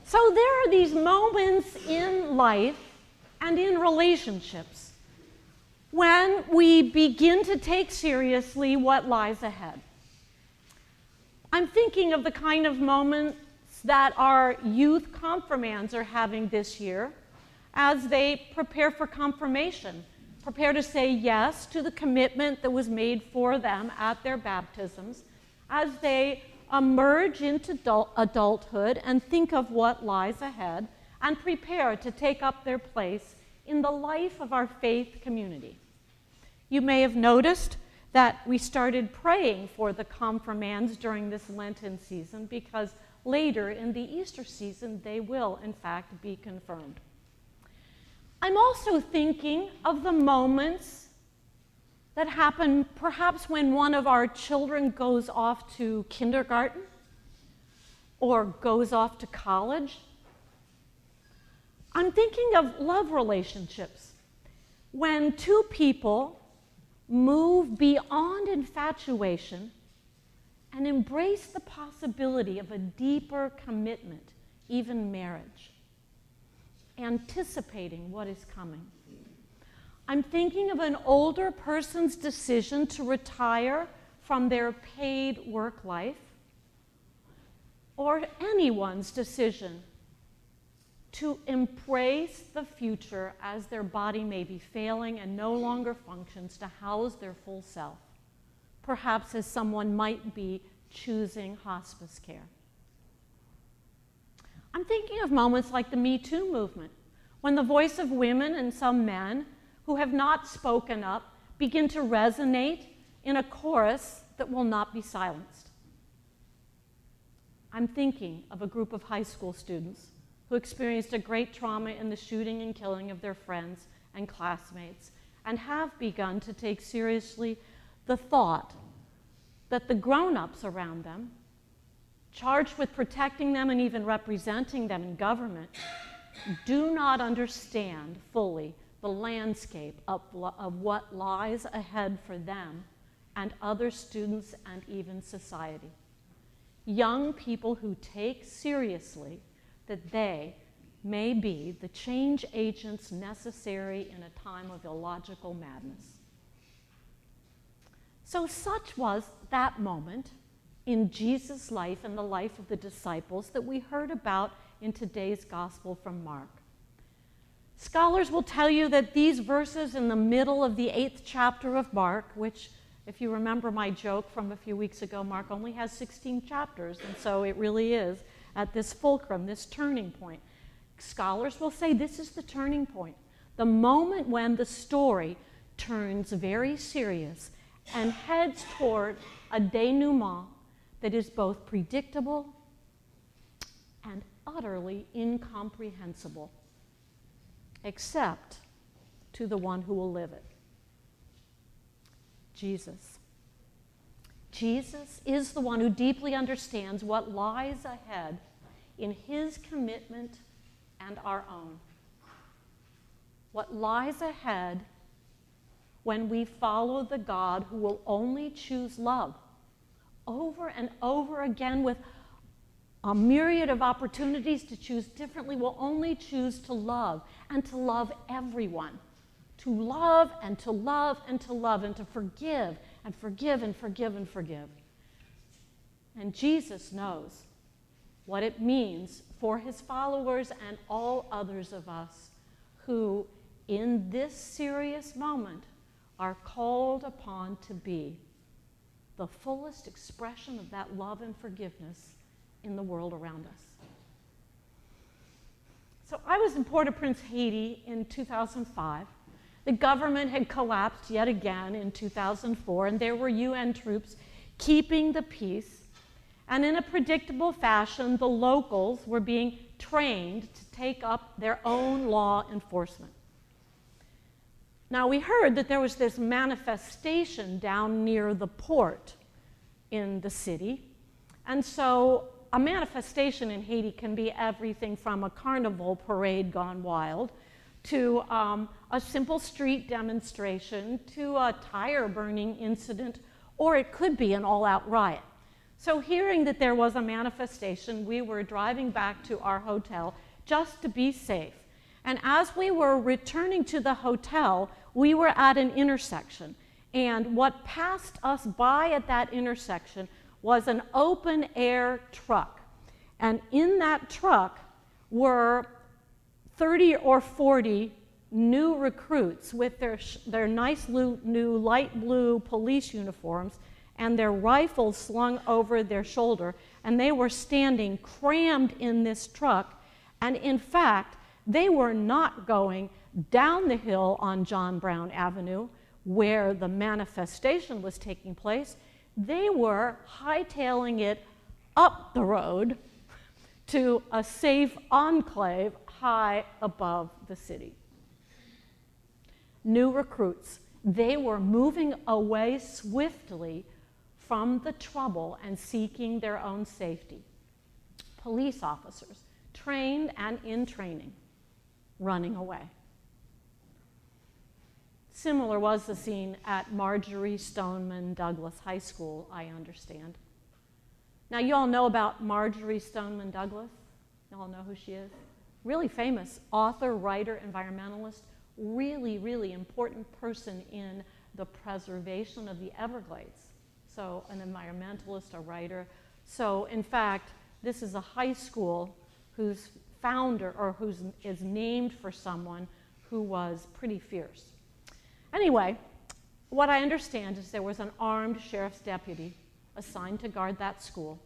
So there are these moments in life and in relationships when we begin to take seriously what lies ahead. I'm thinking of the kind of moments that our youth confirmands are having this year as they prepare for confirmation, prepare to say yes to the commitment that was made for them at their baptisms, as they emerge into adulthood and think of what lies ahead and prepare to take up their place in the life of our faith community. You may have noticed that we started praying for the confirmands during this Lenten season because later in the Easter season they will, in fact, be confirmed. I'm also thinking of the moments that happen perhaps when one of our children goes off to kindergarten or goes off to college. I'm thinking of love relationships, when two people move beyond infatuation and embrace the possibility of a deeper commitment, even marriage, anticipating what is coming. I'm thinking of an older person's decision to retire from their paid work life, or anyone's decision to embrace the future as their body may be failing and no longer functions to house their full self, perhaps as someone might be choosing hospice care. I'm thinking of moments like the Me Too movement, when the voice of women and some men who have not spoken up begin to resonate in a chorus that will not be silenced. I'm thinking of a group of high school students who experienced a great trauma in the shooting and killing of their friends and classmates and have begun to take seriously the thought that the grown-ups around them, charged with protecting them and even representing them in government, do not understand fully the landscape of what lies ahead for them and other students and even society. Young people who take seriously that they may be the change agents necessary in a time of illogical madness. So such was that moment in Jesus' life and the life of the disciples that we heard about in today's Gospel from Mark. Scholars will tell you that these verses in the middle of the 8th chapter of Mark, which, if you remember my joke from a few weeks ago, Mark only has 16 chapters, and so it really is at this fulcrum, this turning point. Scholars will say this is the turning point, the moment when the story turns very serious and heads toward a denouement that is both predictable and utterly incomprehensible, except to the one who will live it. Jesus. Jesus is the one who deeply understands what lies ahead in his commitment and our own. What lies ahead when we follow the God who will only choose love over and over again with a myriad of opportunities to choose differently, will only choose to love and to love everyone. To love and to love and to love and to forgive and forgive and forgive and forgive. And Jesus knows what it means for his followers and all others of us who, in this serious moment, are called upon to be the fullest expression of that love and forgiveness in the world around us. So I was in Port-au-Prince, Haiti in 2005. The government had collapsed yet again in 2004, and there were UN troops keeping the peace. And in a predictable fashion, the locals were being trained to take up their own law enforcement. Now, we heard that there was this manifestation down near the port in the city. And so a manifestation in Haiti can be everything from a carnival parade gone wild to a simple street demonstration to a tire burning incident, or it could be an all-out riot. So hearing that there was a manifestation, we were driving back to our hotel just to be safe. And as we were returning to the hotel, we were at an intersection. And what passed us by at that intersection was an open-air truck. And in that truck were 30 or 40 new recruits with their nice new light blue police uniforms and their rifles slung over their shoulder. And they were standing crammed in this truck. And in fact, they were not going down the hill on John Brown Avenue where the manifestation was taking place. They were hightailing it up the road to a safe enclave high above the city. New recruits. They were moving away swiftly from the trouble and seeking their own safety. Police officers, trained and in training, running away. Similar was the scene at Marjorie Stoneman Douglas High School, I understand. Now, you all know about Marjorie Stoneman Douglas? You all know who she is? Really famous author, writer, environmentalist, really, really important person in the preservation of the Everglades. So an environmentalist, a writer. So in fact, this is a high school whose founder, or whose is named for someone who was pretty fierce. Anyway, what I understand is there was an armed sheriff's deputy assigned to guard that school,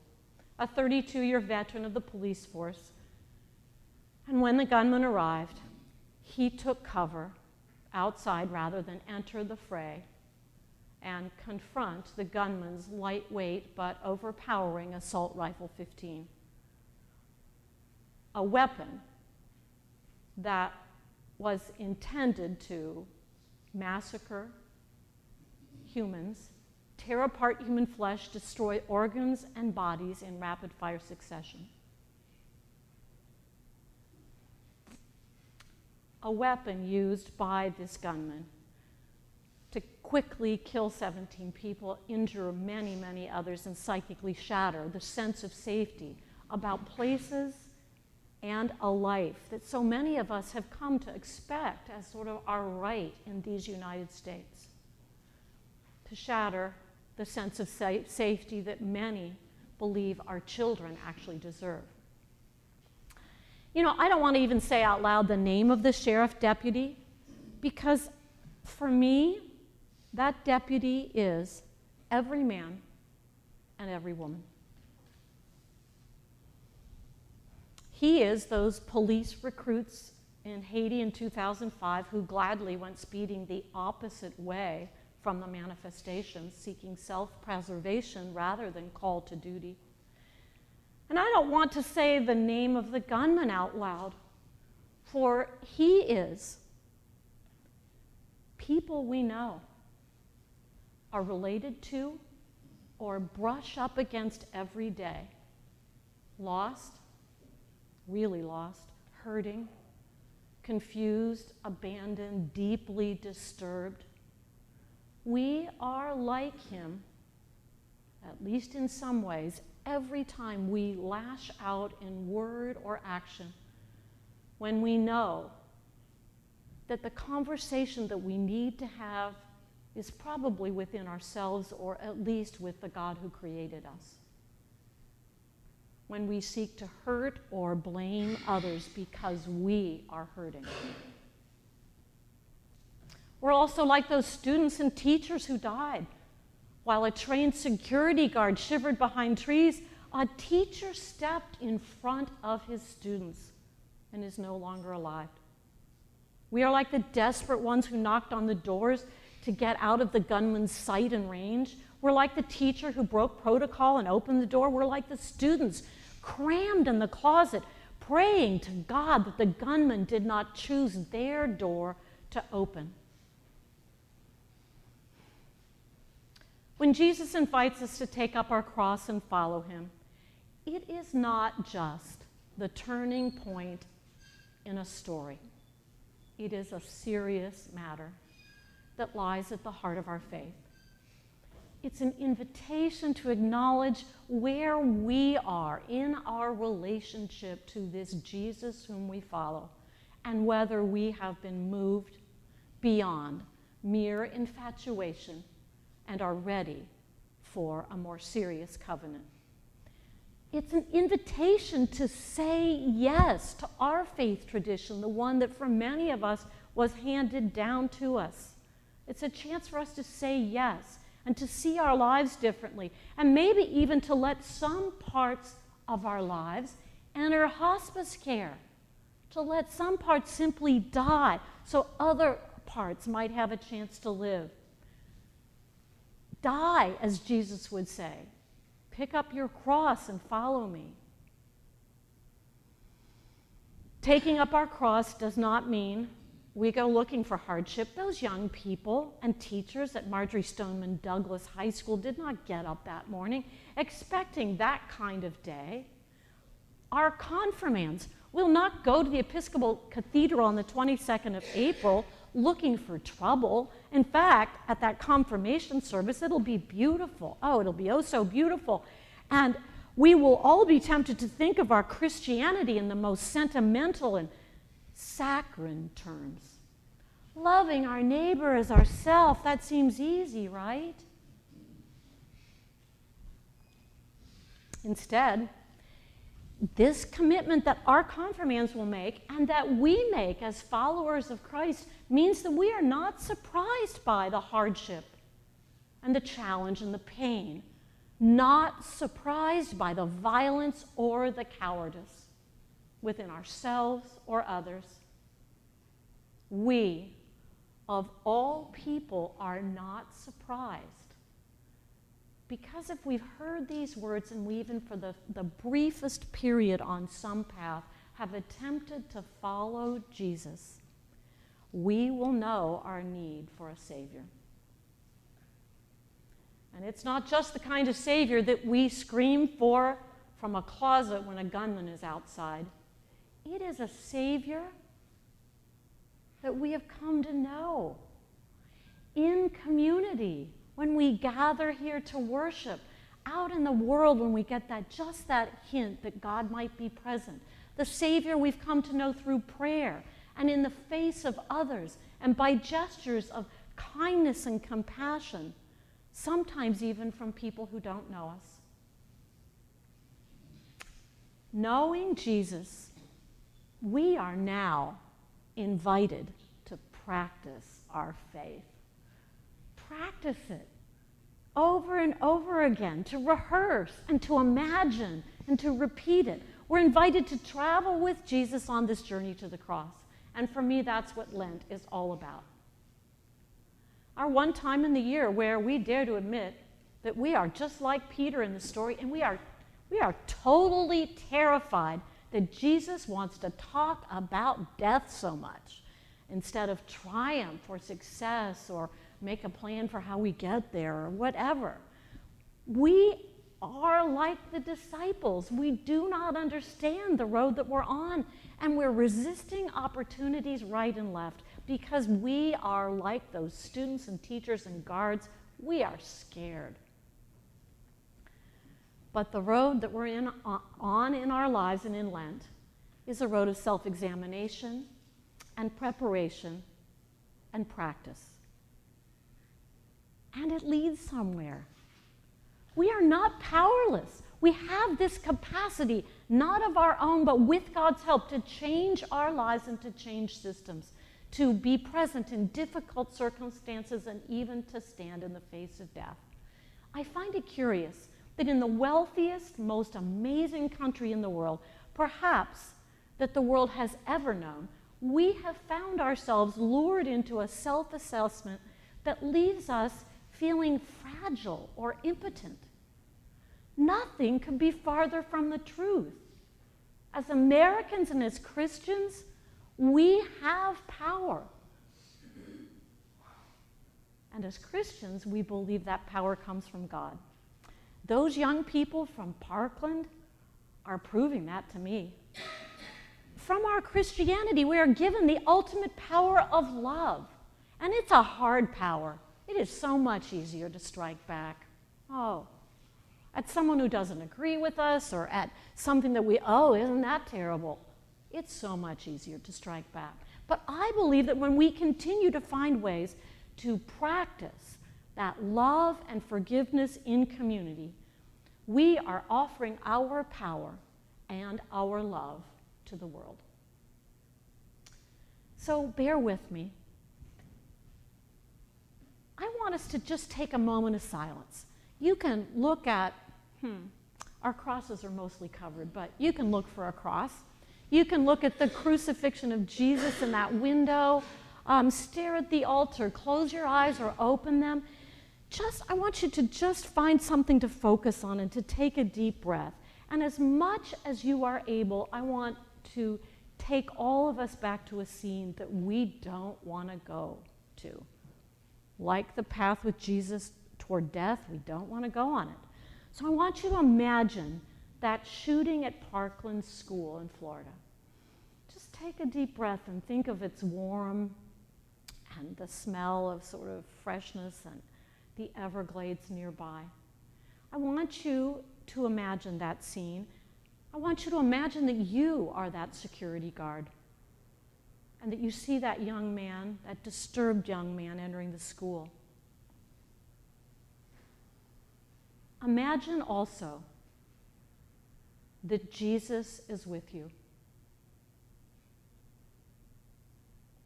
a 32-year veteran of the police force. And when the gunman arrived, he took cover outside rather than enter the fray and confront the gunman's lightweight but overpowering assault rifle 15. A weapon that was intended to massacre humans, tear apart human flesh, destroy organs and bodies in rapid-fire succession. A weapon used by this gunman to quickly kill 17 people, injure many, many others, and psychically shatter the sense of safety about places and a life that so many of us have come to expect as sort of our right in these United States. To shatter the sense of safety that many believe our children actually deserve. You know, I don't want to even say out loud the name of the sheriff deputy, because for me, that deputy is every man and every woman. He is those police recruits in Haiti in 2005 who gladly went speeding the opposite way from the manifestations, seeking self-preservation rather than call to duty. And I don't want to say the name of the gunman out loud, for he is people we know, are related to, or brush up against every day. Lost, really lost, hurting, confused, abandoned, deeply disturbed. We are like him, at least in some ways, every time we lash out in word or action, when we know that the conversation that we need to have is probably within ourselves, or at least with the God who created us. When we seek to hurt or blame others because we are hurting. We're also like those students and teachers who died. While a trained security guard shivered behind trees, a teacher stepped in front of his students and is no longer alive. We are like the desperate ones who knocked on the doors to get out of the gunman's sight and range. We're like the teacher who broke protocol and opened the door. We're like the students crammed in the closet, praying to God that the gunman did not choose their door to open. When Jesus invites us to take up our cross and follow him, it is not just the turning point in a story. It is a serious matter that lies at the heart of our faith. It's an invitation to acknowledge where we are in our relationship to this Jesus whom we follow, and whether we have been moved beyond mere infatuation and are ready for a more serious covenant. It's an invitation to say yes to our faith tradition, the one that for many of us was handed down to us. It's a chance for us to say yes and to see our lives differently, and maybe even to let some parts of our lives enter hospice care, to let some parts simply die so other parts might have a chance to live. Die, as Jesus would say. Pick up your cross and follow me. Taking up our cross does not mean we go looking for hardship. Those young people and teachers at Marjorie Stoneman Douglas High School did not get up that morning expecting that kind of day. Our confirmands will not go to the Episcopal Cathedral on the 22nd of April looking for trouble. In fact, at that confirmation service, it'll be beautiful. Oh, it'll be oh so beautiful. And we will all be tempted to think of our Christianity in the most sentimental and saccharine terms. Loving our neighbor as ourselves, that seems easy, right? Instead, this commitment that our confirmands will make and that we make as followers of Christ means that we are not surprised by the hardship and the challenge and the pain, not surprised by the violence or the cowardice within ourselves or others. We, of all people, are not surprised. Because if we've heard these words and we even for the briefest period on some path have attempted to follow Jesus, we will know our need for a Savior. And it's not just the kind of Savior that we scream for from a closet when a gunman is outside. It is a Savior that we have come to know in community, when we gather here to worship, out in the world when we get just that hint that God might be present. The Savior we've come to know through prayer and in the face of others and by gestures of kindness and compassion, sometimes even from people who don't know us. Knowing Jesus, we are now invited to practice our faith. Practice it over and over again, to rehearse and to imagine and to repeat it. We're invited to travel with Jesus on this journey to the cross. And for me, that's what Lent is all about. Our one time in the year where we dare to admit that we are just like Peter in the story, and we are totally terrified that Jesus wants to talk about death so much instead of triumph or success or make a plan for how we get there or whatever. We are like the disciples. We do not understand the road that we're on, and we're resisting opportunities right and left because we are like those students and teachers and guards. We are scared. But the road that we're on in our lives and in Lent is a road of self-examination and preparation and practice. And it leads somewhere. We are not powerless. We have this capacity, not of our own, but with God's help, to change our lives and to change systems, to be present in difficult circumstances and even to stand in the face of death. I find it curious that in the wealthiest, most amazing country in the world, perhaps that the world has ever known, we have found ourselves lured into a self-assessment that leaves us feeling fragile or impotent. Nothing could be farther from the truth. As Americans and as Christians, we have power. And as Christians, we believe that power comes from God. Those young people from Parkland are proving that to me. From our Christianity, we are given the ultimate power of love. And it's a hard power. It is so much easier to strike back. Oh, at someone who doesn't agree with us, or at something that isn't that terrible? It's so much easier to strike back. But I believe that when we continue to find ways to practice that love and forgiveness in community, we are offering our power and our love to the world. So bear with me. I want us to just take a moment of silence. You can look at, our crosses are mostly covered, but you can look for a cross. You can look at the crucifixion of Jesus in that window. Stare at the altar. Close your eyes or open them. I want you to just find something to focus on and to take a deep breath. And as much as you are able, I want to take all of us back to a scene that we don't want to go to. Like the path with Jesus toward death, we don't want to go on it. So I want you to imagine that shooting at Parkland School in Florida. Just take a deep breath and think of its warm and the smell of sort of freshness and the Everglades nearby. I want you to imagine that scene. I want you to imagine that you are that security guard and that you see that young man, that disturbed young man entering the school. Imagine also that Jesus is with you.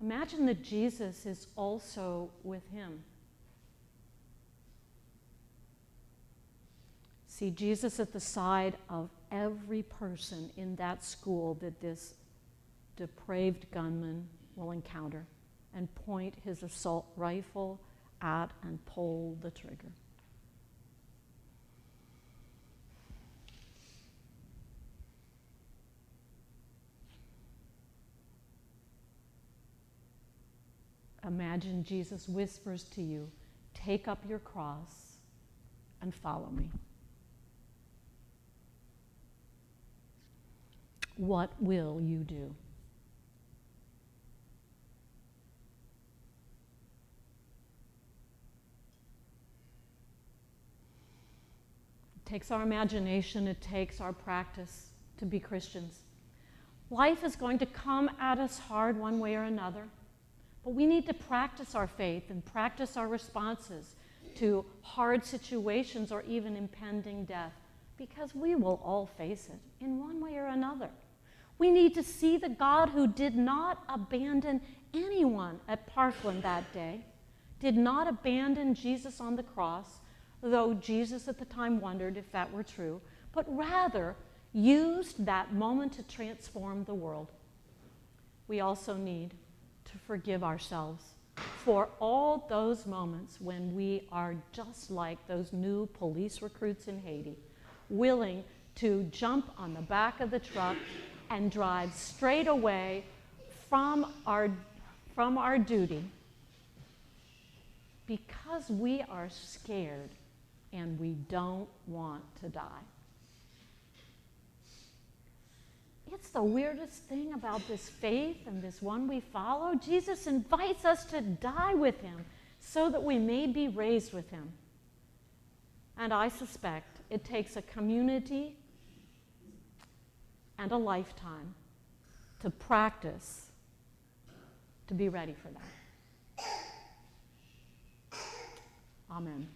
Imagine that Jesus is also with him. See Jesus at the side of every person in that school that this depraved gunman will encounter, and point his assault rifle at and pull the trigger. Imagine Jesus whispers to you, "Take up your cross and follow me." What will you do? It takes our imagination, it takes our practice to be Christians. Life is going to come at us hard one way or another, but we need to practice our faith and practice our responses to hard situations or even impending death, because we will all face it in one way or another. We need to see the God who did not abandon anyone at Parkland that day, did not abandon Jesus on the cross, though Jesus at the time wondered if that were true, but rather used that moment to transform the world. We also need to forgive ourselves for all those moments when we are just like those new police recruits in Haiti, willing to jump on the back of the truck and drive straight away from our duty because we are scared and we don't want to die. It's the weirdest thing about this faith and this one we follow. Jesus invites us to die with him so that we may be raised with him. And I suspect it takes a community and a lifetime to practice to be ready for that. Amen.